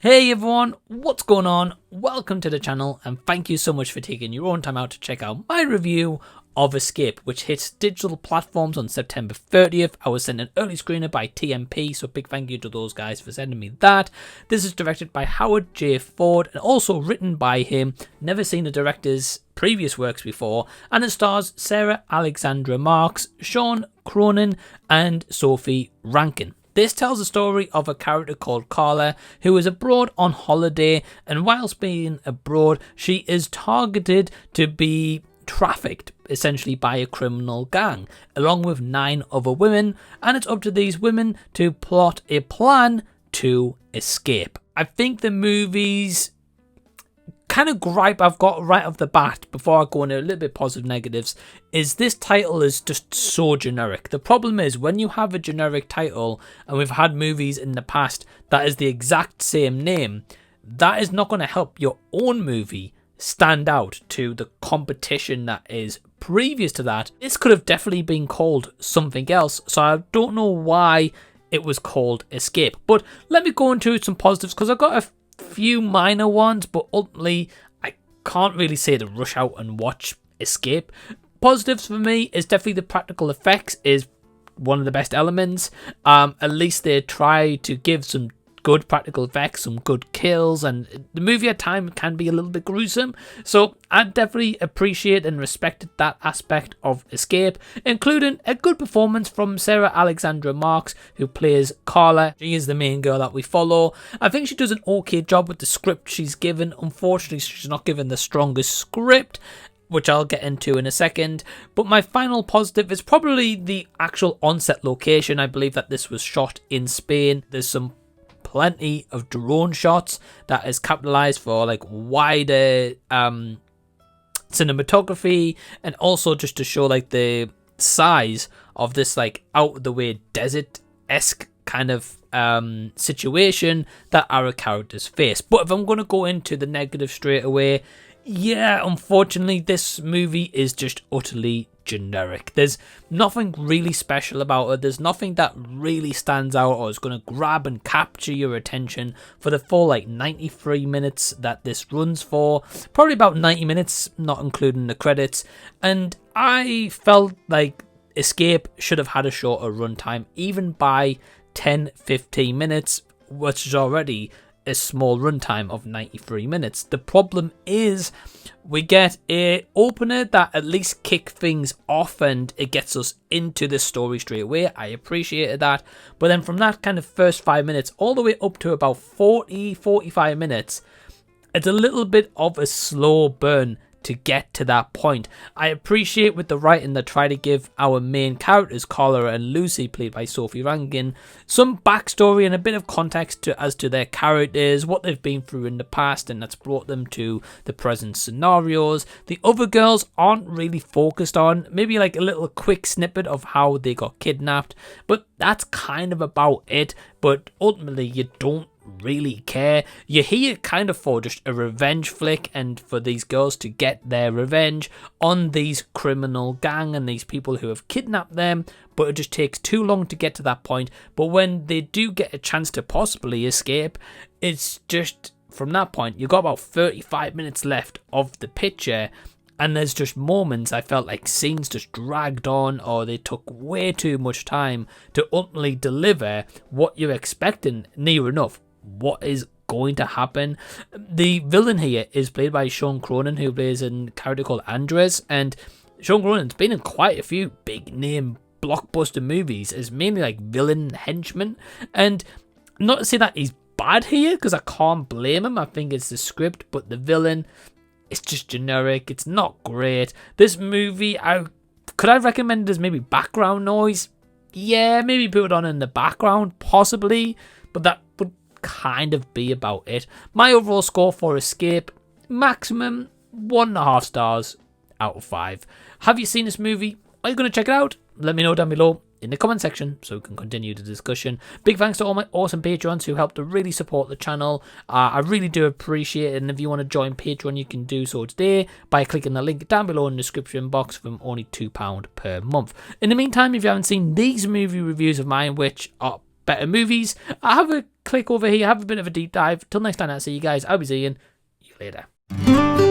Hey everyone, what's going on? Welcome to the channel and thank you so much for taking your own time out to check out my review of Escape, which hits digital platforms on September 30th. I was sent an early screener by TMP, so big thank you to those guys for sending me that. This is directed by Howard J. Ford and also written by him. Never seen the director's previous works before, and it stars Sarah Alexandra Marks, Sean Cronin and Sophie Rankin. This tells the story of a character called Carla who is abroad on holiday, and whilst being abroad she is targeted to be trafficked essentially by a criminal gang along with 9 other women, and it's up to these women to plot a plan to escape. I think the movie's kind of gripe I've got right off the bat before I go into a little bit positive negatives is this title is just so generic. The problem is when you have a generic title, and we've had movies in the past that is the exact same name, that is not going to help your own movie stand out to the competition that is previous to that. This could have definitely been called something else, so I don't know why it was called Escape. But let me go into some positives because I've got a few minor ones, but ultimately I can't really say to rush out and watch Escape. Positives for me is definitely the practical effects is one of the best elements. At least they try to give some good practical effects, some good kills, and the movie at times can be a little bit gruesome, so I definitely appreciate and respected that aspect of Escape, including a good performance from Sarah Alexandra Marks, who plays Carla. She is the main girl that we follow. I think she does an okay job with the script she's given. Unfortunately, she's not given the strongest script, which I'll get into in a second. But my final positive is probably the actual on-set location. I believe that this was shot in Spain. There's some plenty of drone shots that is capitalized for like wider cinematography, and also just to show like the size of this like out of the way desert-esque kind of situation that our characters face. But if I'm going to go into the negative straight away, yeah, unfortunately this movie is just utterly generic. There's nothing really special about it. There's nothing that really stands out or is going to grab and capture your attention for the full like 93 minutes that this runs for. Probably about 90 minutes, not including the credits. And I felt like Escape should have had a shorter runtime, even by 10-15 minutes, which is already a small runtime of 93 minutes. The problem is we get a opener that at least kick things off and it gets us into the story straight away. I appreciated that. But then from that kind of first 5 minutes all the way up to about 40-45 minutes, it's a little bit of a slow burn to get to that point. I appreciate with the writing that try to give our main characters, Carla and Lucy, played by Sophie Rankin, some backstory and a bit of context as to their characters, what they've been through in the past, and that's brought them to the present scenarios. The other girls aren't really focused on, maybe like a little quick snippet of how they got kidnapped, but that's kind of about it. But ultimately you don't really care. You're here kind of for just a revenge flick and for these girls to get their revenge on these criminal gang and these people who have kidnapped them, but it just takes too long to get to that point. But when they do get a chance to possibly escape, it's just from that point you got about 35 minutes left of the picture, and there's just moments I felt like scenes just dragged on, or they took way too much time to ultimately deliver what you're expecting near enough what is going to happen. The villain here is played by Sean Cronin, who plays a character called Andres, and Sean Cronin's been in quite a few big name blockbuster movies as mainly like villain henchman, and not to say that he's bad here because I can't blame him. I think it's the script, but the villain, it's just generic. It's not great. This movie, could I recommend as maybe background noise? Yeah, maybe put it on in the background, possibly, but that would kind of be about it. My overall score for Escape, maximum 1.5 stars out of 5. Have you seen this movie? Are you going to check it out? Let me know down below in the comment section so we can continue the discussion. Big thanks to all my awesome Patreons who helped to really support the channel. I really do appreciate it, and if you want to join Patreon you can do so today by clicking the link down below in the description box from only £2 per month. In the meantime, if you haven't seen these movie reviews of mine, which are better movies, I have a click over here, have a bit of a deep dive. Till next time, I'll see you guys. I'll be seeing you later.